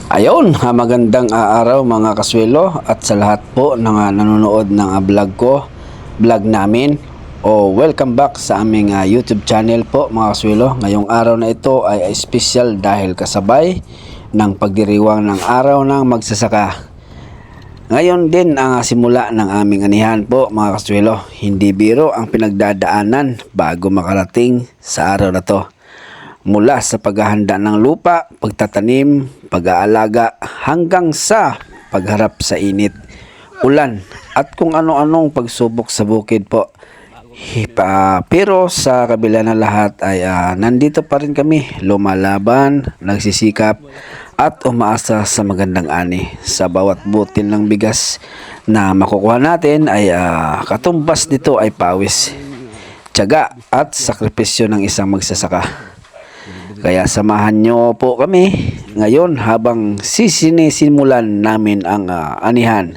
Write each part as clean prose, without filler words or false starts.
Ayun, magandang araw mga kaswelo at sa lahat po ng nanonood ng vlog namin welcome back sa aming YouTube channel po mga kaswelo. Ngayong araw na ito ay special dahil kasabay ng pagdiriwang ng araw ng magsasaka. Ngayon din ang simula ng aming anihan po mga kaswelo. Hindi biro ang pinagdadaanan bago makarating sa araw na to. Mula sa paghahanda ng lupa, pagtatanim, pag-aalaga hanggang sa pagharap sa init, ulan at kung ano-anong pagsubok sa bukid po. Pero sa kabila ng lahat ay nandito pa rin kami, lumalaban, nagsisikap at umaasa sa magandang ani. Sa bawat butil ng bigas na makukuha natin ay katumbas nito ay pawis, tiyaga at sakripisyo ng isang magsasaka. Kaya samahan nyo po kami ngayon habang sisinisimulan namin ang anihan.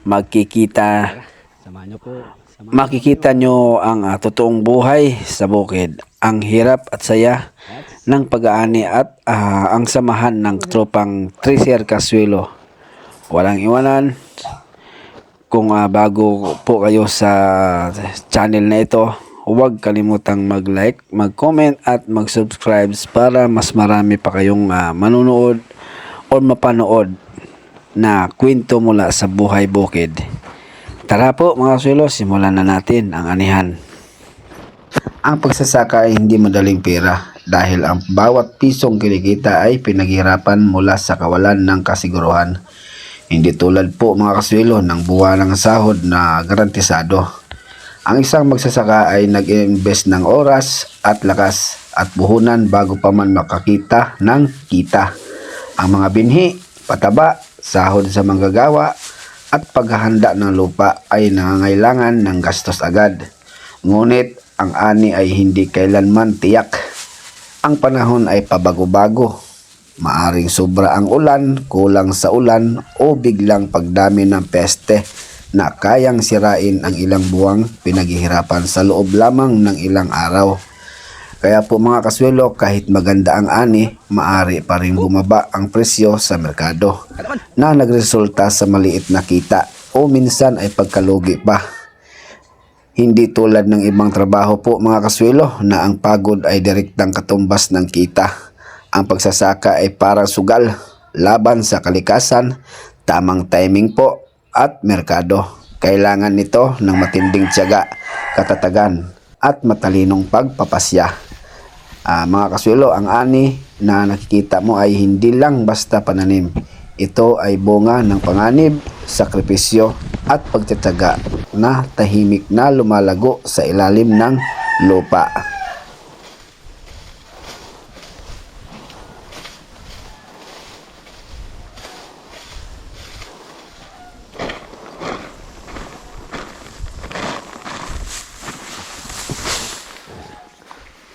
Makikita nyo ang totoong buhay sa bukid. Ang hirap at saya ng pag-aani at ang samahan ng tropang Tracer Kaswelo. Walang iwanan. Kung bago po kayo sa channel na ito, huwag kalimutang mag-like, mag-comment at mag-subscribe para mas marami pa kayong manunood o mapanood na kwento mula sa buhay bukid. Tara po mga kaswelo, simulan na natin ang anihan. Ang pagsasaka ay hindi madaling pera dahil ang bawat pisong kinikita ay pinaghirapan mula sa kawalan ng kasiguruhan. Hindi tulad po mga kaswelo ng buwanang sahod na garantisado. Ang isang magsasaka ay nag-invest ng oras at lakas at puhunan bago pa man makakita ng kita. Ang mga binhi, pataba, sahod sa manggagawa at paghahanda ng lupa ay nangangailangan ng gastos agad. Ngunit ang ani ay hindi kailanman tiyak. Ang panahon ay pabago-bago. Maaring sobra ang ulan, kulang sa ulan o biglang pagdami ng peste na kayang sirain ang ilang buwang pinaghihirapan sa loob lamang ng ilang araw. Kaya po mga kaswelo, kahit maganda ang ani, maari pa rin bumaba ang presyo sa merkado na nagresulta sa maliit na kita o minsan ay pagkalugi pa. Hindi tulad ng ibang trabaho po mga kaswelo na ang pagod ay direktang katumbas ng kita. Ang pagsasaka ay parang sugal, laban sa kalikasan, tamang timing po at merkado. Kailangan nito ng matinding tiyaga, katatagan at matalinong pagpapasya. Mga kaswelo, ang ani na nakikita mo ay hindi lang basta pananim. Ito ay bunga ng panganib, sakripisyo at pagtitiyaga na tahimik na lumalago sa ilalim ng lupa.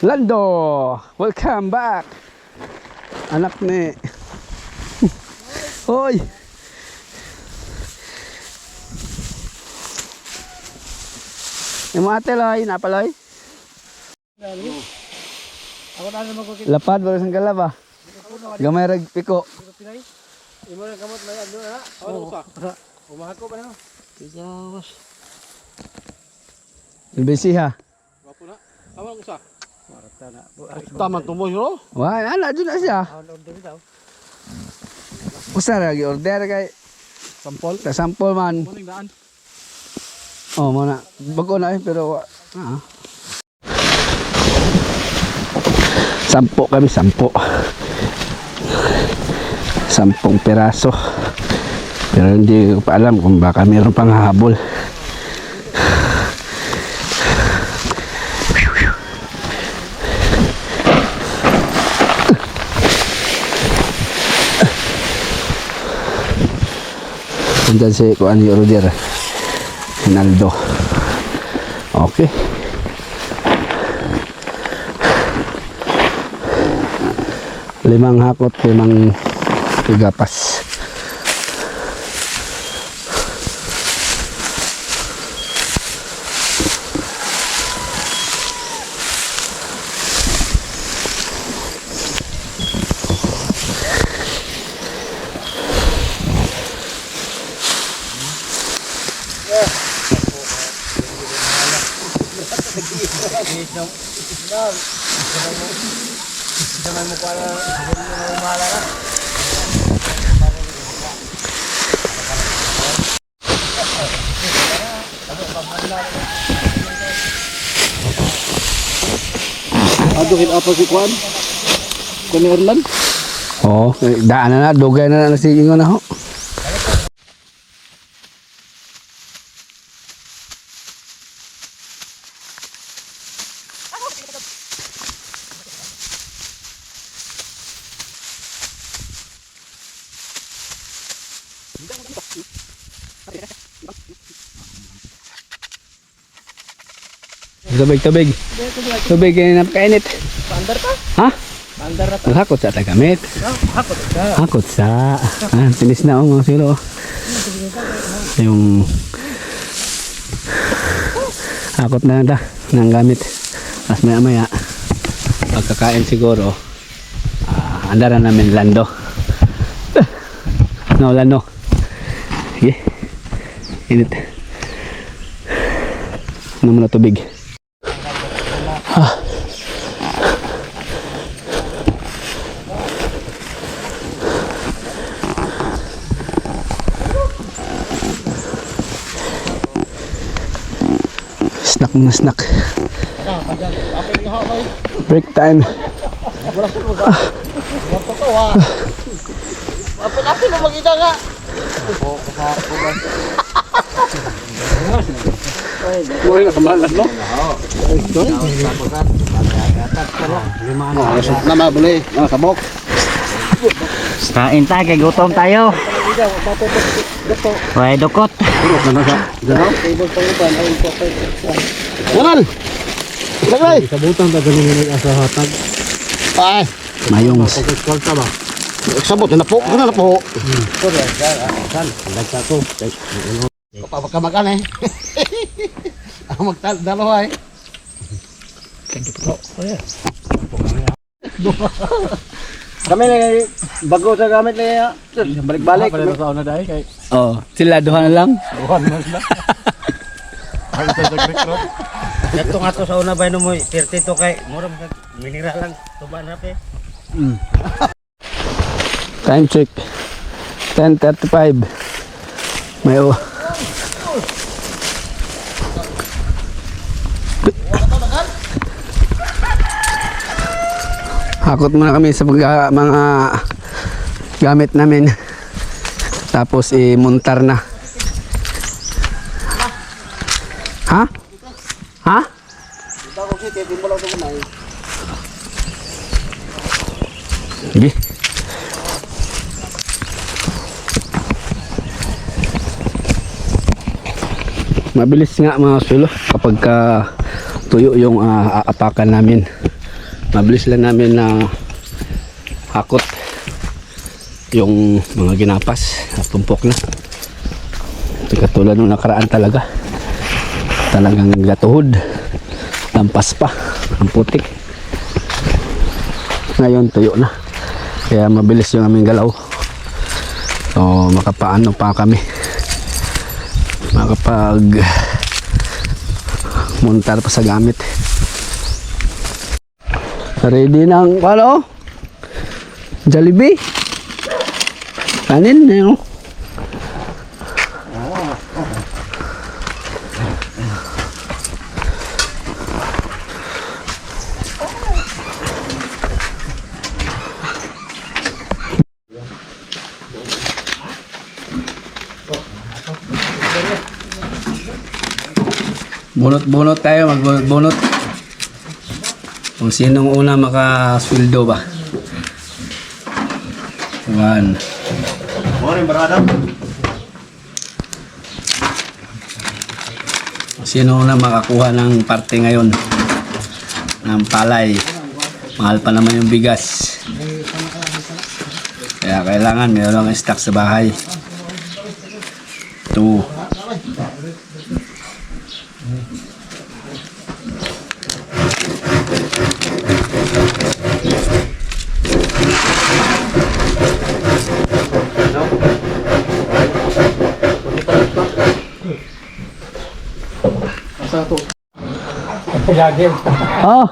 Lando, welcome back. Anak ni. Hoy. Yung mga teloy, napaloy. Lapad ba sang galaba? Gamay rag piko. Imo na kamot may ano na. Oh, umahako ba na? Tiyawas. Busy ha. Wapo na. Tama ko sa. Tama tumoy no? Wah, ana dun na siya. Usa ra gi order kay Sampol. ta sample man. Muning daan. Oh, mana. Bago na pero Sampo kami, sampo. 10 piraso. Pero hindi ko pa alam kung baka mayroon pang habol. Andyan si Kuan Roger Hinaldo. Okay. Limang hakot, 5 tigapas. Naman mo pala, umala na. Adukin apa si Kwan? Kwan Erlan? Oo, daan na dugay na si Ingon na ho. Tubig. Tubig kaya napakainit. Paandar pa? Ha? Paandar na. Hakot sa tagamit. Hakot ka. Hakot sa... tinis na mga silo. Yung... Hakot na ito ng gamit. Tapos maya pagkakain siguro, andaran namin lando. No, lando. Sige. Init. Ano muna tubig. Snack muna, snack. Break time. Apil mo magita nga. Uy, nakamalan no? Na mabuli, kabok. Kain tayo, kay gutom tayo. Why dukot? Wanan! Ilagay! Kabutan ta ganun ng asa hatag. Ay! Mayong. Pagkakal ba? Sabot, na po. Ano na po? Nagta ko. Pagkamakan eh. Magdalawa eh. Kami na bago sa gamit na balik-balik. Pala sa una dahil kay. Oh, sila duha na lang. Bukan mo sila. Ay sa Greek Road. Dito nga to sa una ba mo 32 kay murag minira lang tuban na pe. Time check. 10:35. May hakot muna kami sa mga gamit namin. Tapos imuntar na. Ha? Ha? Sige. Mabilis nga mga sulo kapag tuyo yung aapakan namin. Mabilis lang namin na hakot yung mga ginapas at tumpok na. Ito katulad nung nakaraan talaga. Talagang gatuhod. Lampas pa. Ang putik. Ngayon tuyo na. Kaya mabilis yung aming galaw. So makapaano pa kami. Makapag montar pa sa gamit. Ready ng ano? Jollibee. Kanin yun. Bunot-bunot tayo, magbunot-bunot. Kung sinong una makasweldo ba. One. Morning barada. Kung sino una makakuha ng parte ngayon ng palay. Mahal pa naman yung bigas. Kaya kailangan mayroong stock sa bahay. 2. Oh.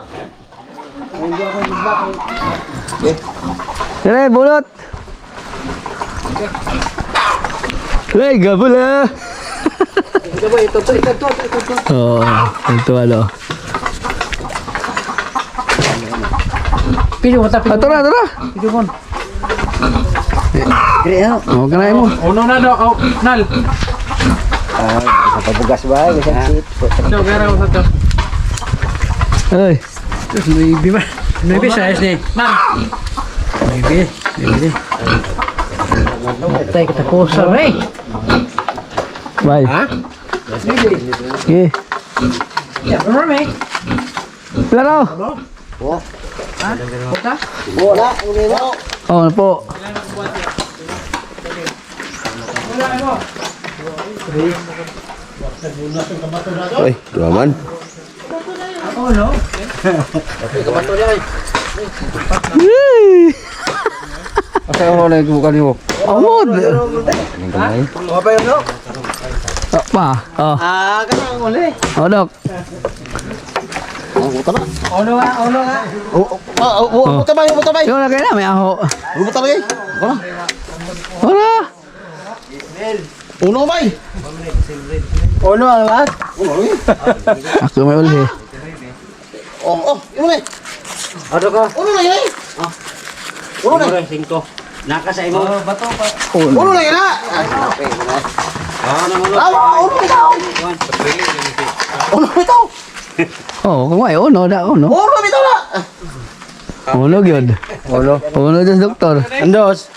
Dire, bulot. Hey, gabula. Oh, ito ano. Ato na, ato na. Oh, kanain mo. Uno na daw, oh, Nal. Pabugas ba? Isang seat. Ito, gara ko sa to. Ay. Maybe size ni. Nal. Maybe. Tay kita kusa ray. Bye. Ha? Okay. Laro. Oh, ano po? Uy, duman. Asa mo na yung bukan mo? Amod. Apa yun, no? Oh, pa. Oh. Kanang uli. Oh, dok. Uno nga. Buta ba? Yung na kayo na, may aho. Buta ba yun? Wala. Uno ba? Uno ang lahat? Ako may uli. Uno na. Ano ka? Uno na yun. Uno na. 5. Naka sa imo. Bato pa. Uno na yun ha. Uno ito. Uno ito. Oh, kung may uno na, uno. Uno ito na. Uno yun. Uno dyan, doktor. Andos.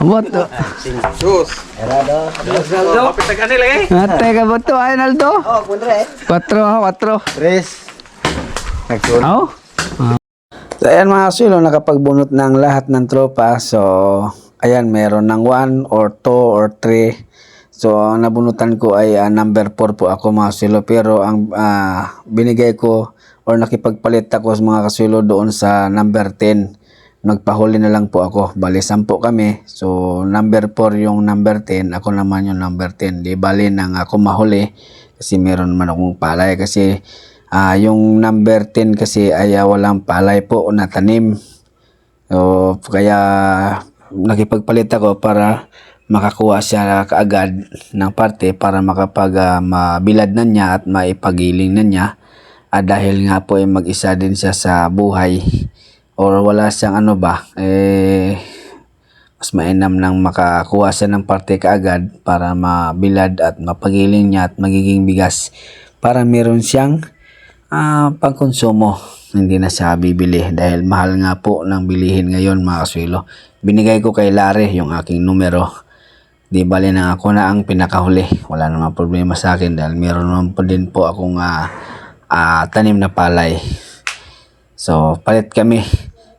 Abot. Ate ka ba ito, ay Naldo? Oh, kundre. 4. Tres. Oh? So ayan mga kasulo, nakapagbunot ng lahat ng tropa. So ayan, meron ng 1 or 2 or 3. So ang nabunutan ko ay number 4 po ako mga kasulo. Pero ang binigay ko or nakipagpalit ako sa mga kasulo doon sa number 10. Nagpahuli na lang po ako. Bali 10 kami. So number 4 yung number 10. Ako naman yung number 10. Di bali nang ako mahuli. Kasi meron man akong palay. Kasi yung number 10 kasi ay walang palay po na tanim. So, kaya nakipagpalit ako para makakuha siya kaagad ng parte para mabilad na niya at maipagiling na niya. Dahil nga po ay mag-isa din siya sa buhay or wala siyang mas mainam nang makakuha siya ng parte kaagad para mabilad at mapagiling niya at magiging bigas para meron siyang pangkonsumo. Hindi na siya bibili dahil mahal nga po ng bilihin ngayon mga kaswilo. Binigay ko kay Lare yung aking numero. Di bali na ako na ang pinakahuli. Wala naman problema sa akin dahil meron naman po din po akong tanim na palay. So palit kami.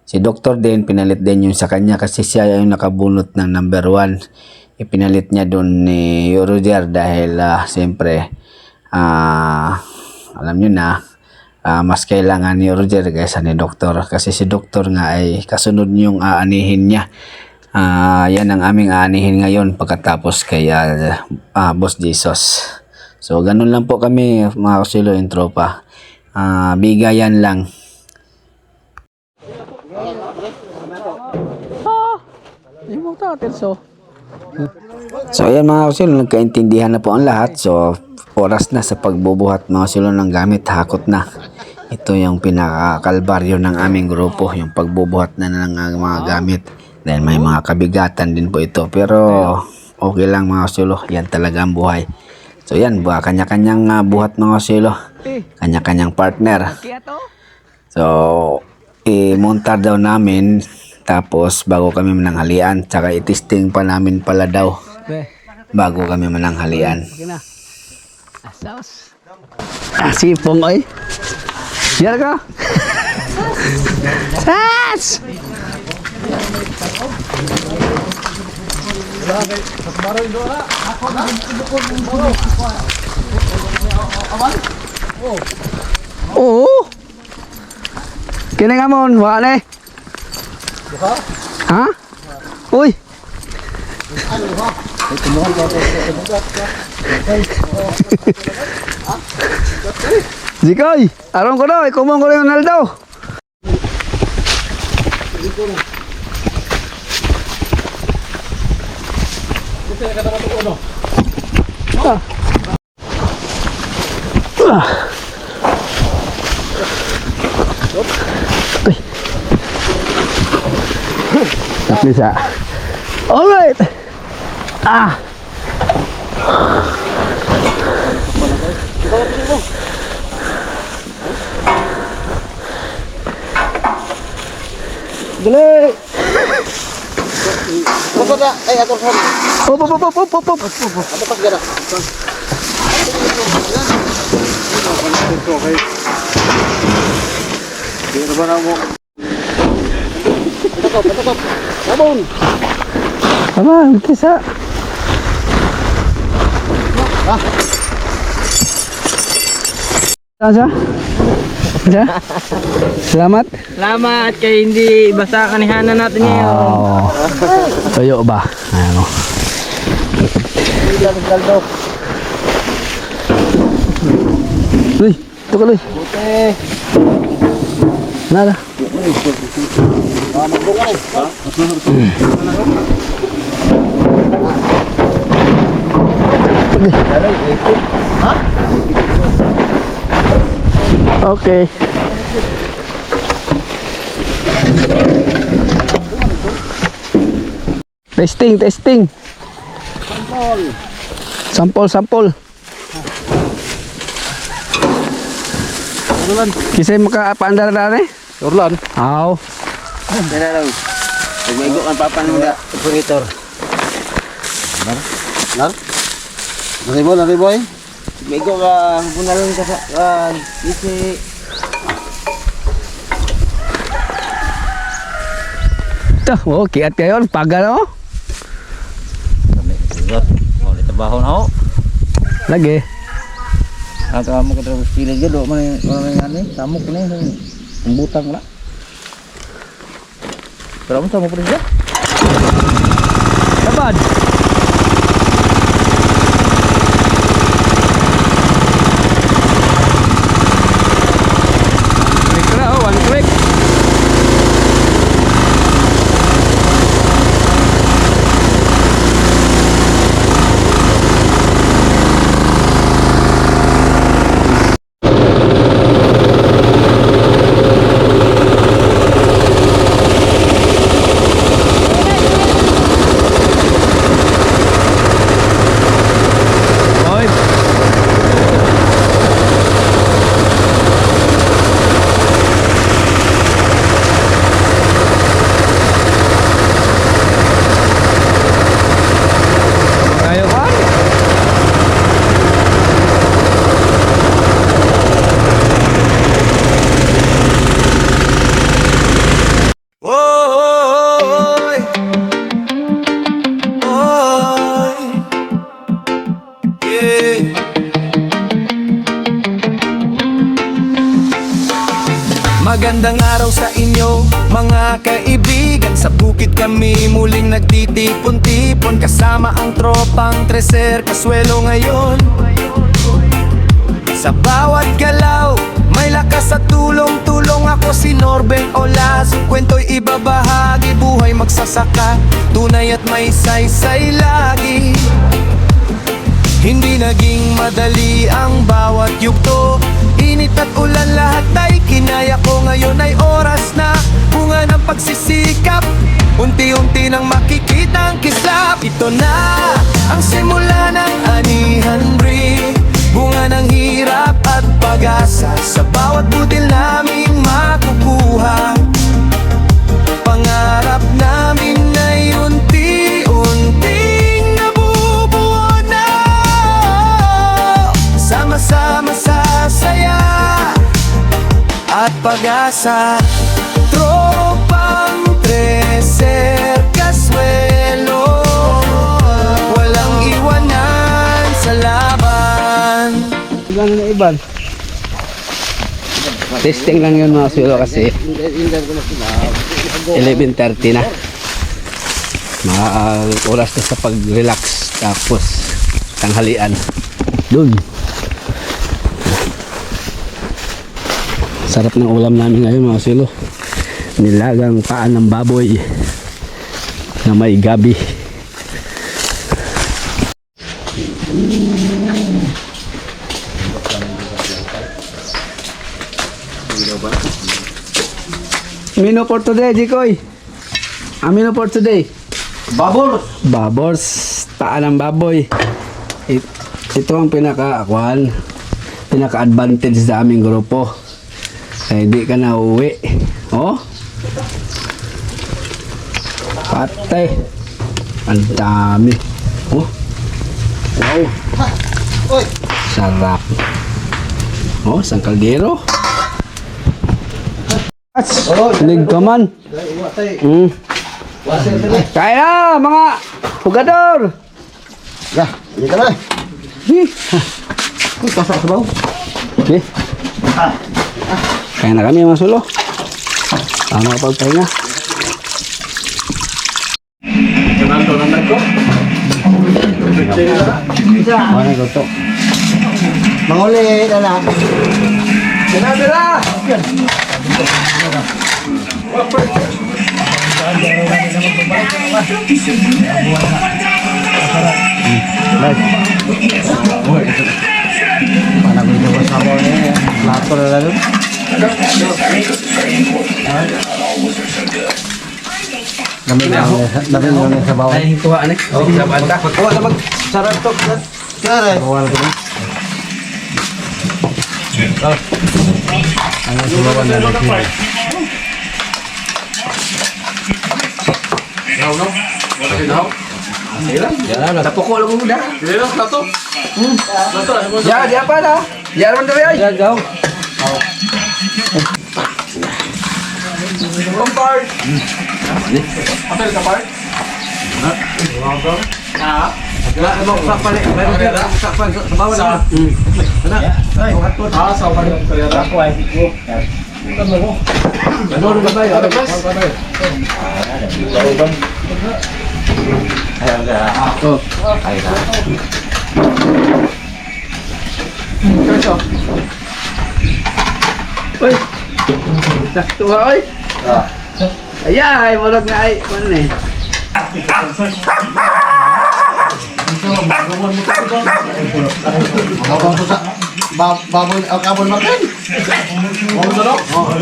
Si Doktor din pinalit din yung sa kanya kasi siya yung nakabunot ng number 1. Ipinalit niya doon ni Roger dahil siyempre alam nyo na mas kailangan ni Roger kaysa ni Doktor kasi si Doktor nga ay kasunod yung aanihin niya. Yan ang aming aanihin ngayon pagkatapos kay Boss Jesus. So ganun lang po kami mga kasilo yung tropa. Bigayan lang. So ayan mga kasilo, nagkaintindihan na po ang lahat. So oras na sa pagbubuhat mga kasilo ng gamit, hakot na. Ito yung pinakakalbaryo ng aming grupo, yung pagbubuhat na ng mga gamit. Dahil may mga kabigatan din po ito. Pero okay lang mga kasilo, yan talaga ang buhay. So yan, kanya-kanyang buhat mga kasilo. Kanya-kanyang partner. So i-montar daw namin. Tapos bago kami mananghalian, tsaka itisting pa namin pala daw bago kami mananghalian. Sipong ay. Diyan ka. Sas! Oo. Kini nga mo, wala eh. Ha? Uy. Zikoy, aron ko daw, ikumong ko rin Ronaldo. Tak bisa. Alright. Ah. Dali. Bukod na. Ay, ato sa. Op. Ano pas gana? Hindi ba na mo? Patakop. Sabon. Apa, bisa. Aja. Aja. Selamat. Salamat kay hindi basa kanihanan natin ngayon. Oh. Tuyo ba? Ano? Uy, ito ka Luy. Nada. Okay. Testing. Sampol. Kisay makapaandar na rin? Turlan. Aw. Dala lang. Nagmaigo ang papan mo na operator. Nar? Nari boy. Maigo ka bunalon ka sa isi. Ito, kiat kayo. Pagal oh. Mau trabaho na ho. Lagi. Ang kamu ka trabaho silid gado man ani samok ni pembutang na. Pero mo samok rin siya. Dapat. Click na oh, one click. Magandang araw sa inyo mga kaibigan. Sa bukid kami muling nagtitipon-tipon, kasama ang tropang Treser Casuelo ngayon. Sa bawat galaw may lakas at tulong-tulong. Ako si Norben Olas, kwento'y ibabahagi. Buhay magsasaka, tunay at may saysay lagi. Hindi naging madali ang bawat yugto. Init at ulan lahat ay kinaya ko. Ngayon ay oras na bunga ng pagsisikap. Unti-unti nang makikita ang kislap. Ito na ang simula ng anihan breed. Bunga ng hirap at pag-asa sa bawat butil naming makukuha. Pangarap namin ay unti-unting nabubuo na. Sama-sama sa saya at pag-asa. Tropang Treser Casuelo, walang iwanan sa laban. Gano'n na iban? Testing lang yun mga sulo kasi 11:30 na. Oras na sa pag-relax. Tapos tanghalian. Dun. Sarap ng ulam namin ngayon mga silo. Nilagang paan ng baboy na may gabi. Menu for today, Jikoy. Menu for today. Babor! Babors, paan ng baboy. Ito ang pinaka-advantage sa aming grupo. Kaya di ka na uwi. Oh? Patay. Ang dami. Oh? Wow. Sarap. Oh, isang kaldero. Lig ka man. Kaya mga pugador. Ya, hindi ka na. Okay. Kaya na kami mga sulo. Tama ka pagpahinga. Ano ko to? Manguli na lang. Sinabila! Paano ko ito sa sabaw niya? Plato na lang. Namin lang yung sabaw. Ay, kuha anik. Oh, sabahan ka. Pagkawa na sarap to. Kaya bawa na ito. Ang sabawan na ito. Tapuko lang mo dah. Ya, dia apa dah? Ya, mana dia? Ya, jauh. Kompar. Apel kapar? Wala mo sa pali. Sa bawah na. Sa bawah. Ako ay. Ano ba ba? Ano ba? Oh. Uy. Sakto ha, oy. Ayay, mulog nga ay. Ano eh? Baboy, kabon makin. Oh, dalo. Oh.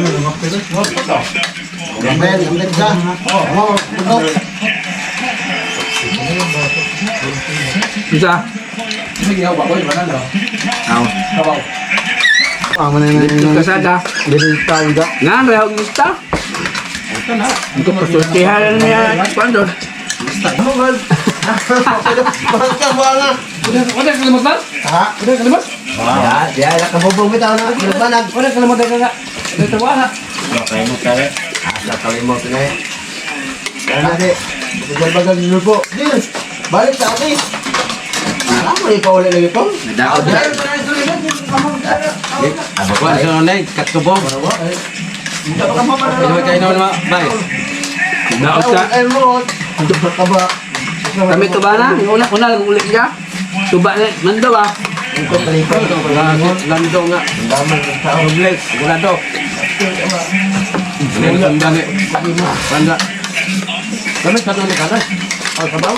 Gamel, gamel ka. Oh, oh. Bisa. Mana Dito kasada. Dari tahu enggak? Ngan rehog mista. Untuk persultihan niya pandor. Bangka bala. Udah kalimat. Ha? Udah kalimat. Ya, ya kabubong kita na. Banag. Udah kalimat ka. Udah tawa. Kalimot ka. Asa kalimot ka. Kana de. Bagal-bagal dulu po. Balik sa atin. Ano ni Paul lagi po? Daod na. Aba ko sa online kat ko bom. Ino kay na bay. Daod ka. Ay mo. Untuk berkaba. Kami tuba na. Una lang ulit ka. Tuba na. Mando ba? Untuk balikan untuk Lando nga. Daman ng tao. Bless, sigurado. Ang dami. Panda. Kami sa doon ni kada. Al kabaw.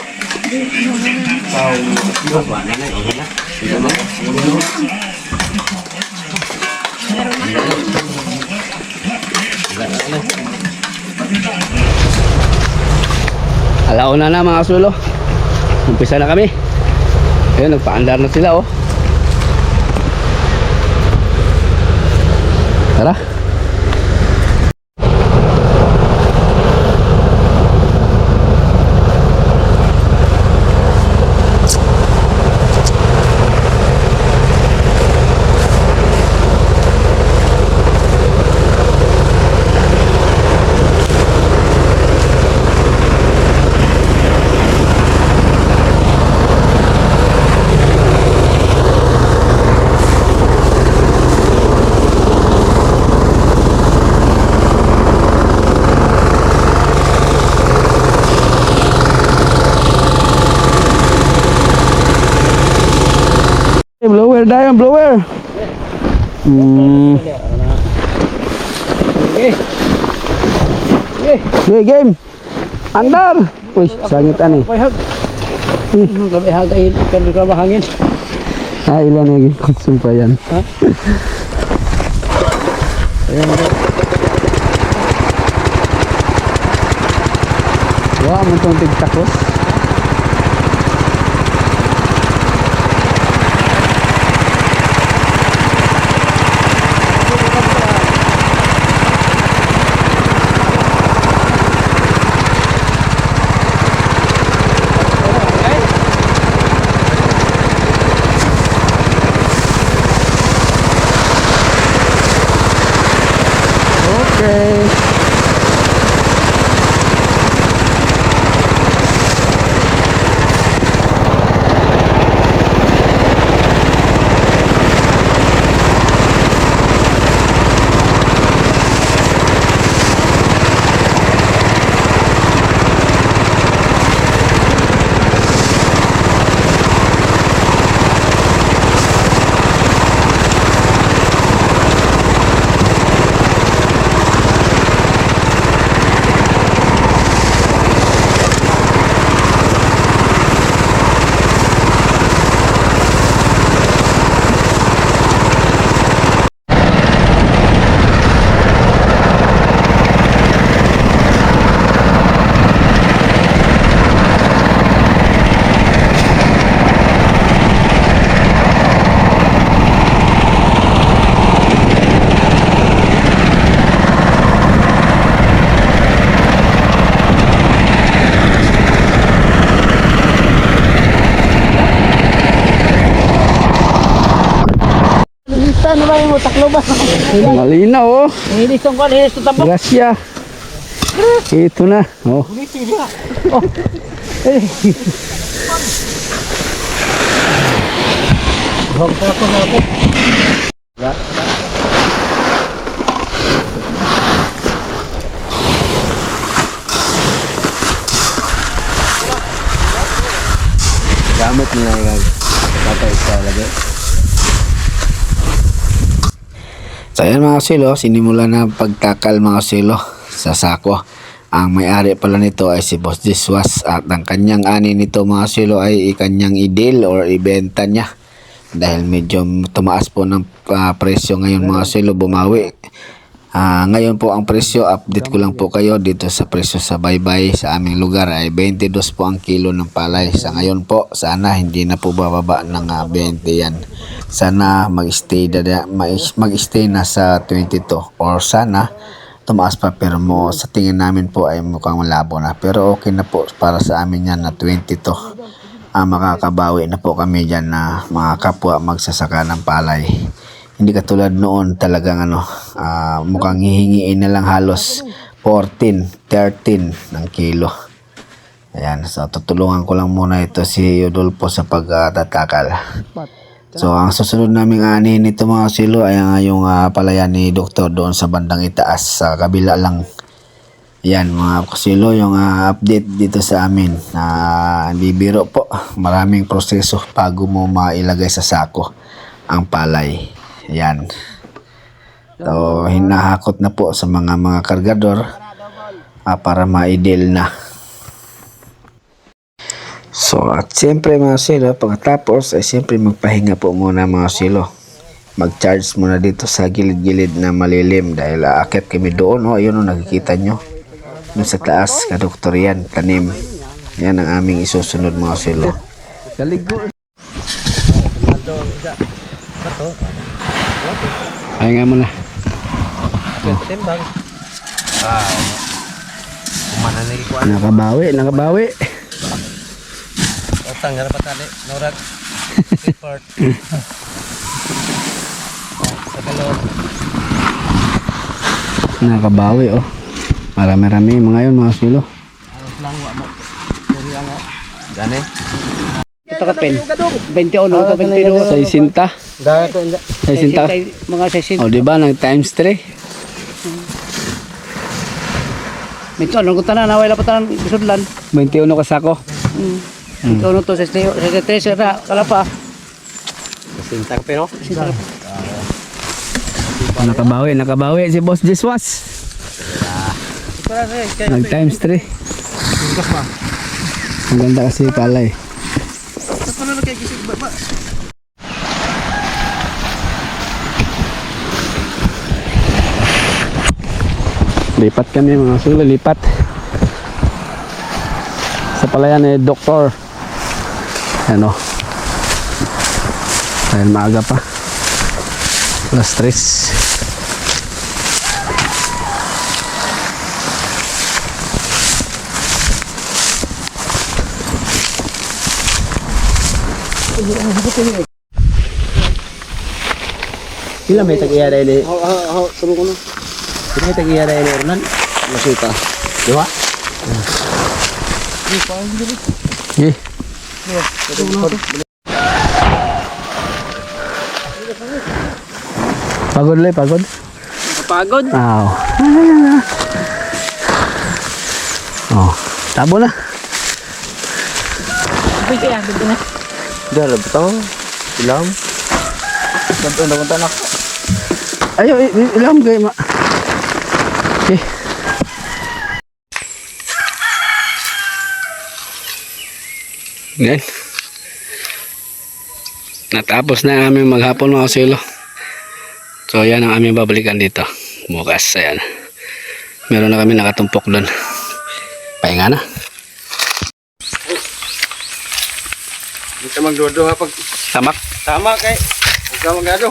Wala na okay na. Ito mo. Alauna na mga sulo. Umpisa na kami. Ayun, nagpaandar na sila oh. Tara. Blower dayon, blower. Okay, game. Andar. Uy, sangit ani. Gabi hagain ikan di hangin. Ah, ilan lagi konsum pa yan. Ha? Wah, mo tong tigtakos. Okay. Ano ba yung taklo ba? Malinaw oh. Hilis tong kwan, hilis tong tambok. Grasya. Ito na. Oh. Gamit nila yung tatay sa lagay. So ayan mga silo, sinimula na pagtakal mga silo sa sako. Ang may-ari pala nito ay si Boss Diswas at ang kanyang ani nito mga silo ay kanyang i-deal or ibenta niya. Dahil medyo tumaas po ng presyo ngayon mga silo, bumawi. Ngayon po ang presyo, update ko lang po kayo dito sa presyo sa baybay sa aming lugar ay 22 po ang kilo ng palay. Sa ngayon po, sana hindi na po bababa ng 20 yan. Sana mag-stay na sa 22 or sana tumaas pa, pero sa tingin namin po ay mukhang malabo na, pero okay na po para sa amin yan na 22. Makakabawi na po kami dyan na mga kapwa magsasaka ng palay. Hindi katulad noon talagang mukhang hihingiin na lang halos 14, 13 ng kilo. Ayan, so tutulungan ko lang muna ito si Rodolfo sa pagtatakal. So ang susunod naming ani nito mga silo ay yung palayan ni Doktor doon sa bandang itaas sa kabila lang. Yan mga kasilo, yung update dito sa amin. Hindi biro po, maraming proseso bago mo mailagay sa sako ang palay. Yan. So hinahakot na po sa mga kargador para ma-ideal na. So at siyempre mga silo, pagkatapos ay siyempre magpahinga po muna mga silo. Mag-charge muna dito sa gilid-gilid na malilim dahil aakyat kami doon. Ayun nakikita nyo. Doon sa taas, kadoktor yan, tanim. Yan ang aming isusunod mga silo. Pahinga muna. Timbang. Nakabawi. Utang nga pa tali, norag. Report. Sa kalor. Nakabawi oh. Marami-rami mga yun mga silo. Langwa mo. Diri ang gani. Ito ka pen. 21 o 22. 60. Dato inda. 60. Mga 60. O diba nang times 3. Mito ano ko tanan naway la patanan isudlan. 21 ka sako. Ikaw no to sa 63 ra kala pa. 60 pero. Nakabawi si Boss Diswas. para sa Nag times 3. Ang ganda kasi palay. Lipat kami mga sulo, lipat. Sa palayan ni Doktor. Ano? Dahil maaga pa. Alas 3. Sila may tag-iya dahil Sumo ko na. sila may tag-iya dahil Hernan. Masita. Diba? Eh. Pagod le, pagod. Pagod. Oh. Oh, tabo na. Uy, kaya ganda na. Dala butang. Ilam. Santo na punta na. Ayo, ilam kay ma. Okay. Yan. Natapos na ang aming maghapon mga silo. So yan ang aming babalikan dito. Bukas, ayan. Meron na kami nakatumpok doon. Pahinga na. Hindi ka magdodo ha pag Tamak. tama kay. Huwag ka magado.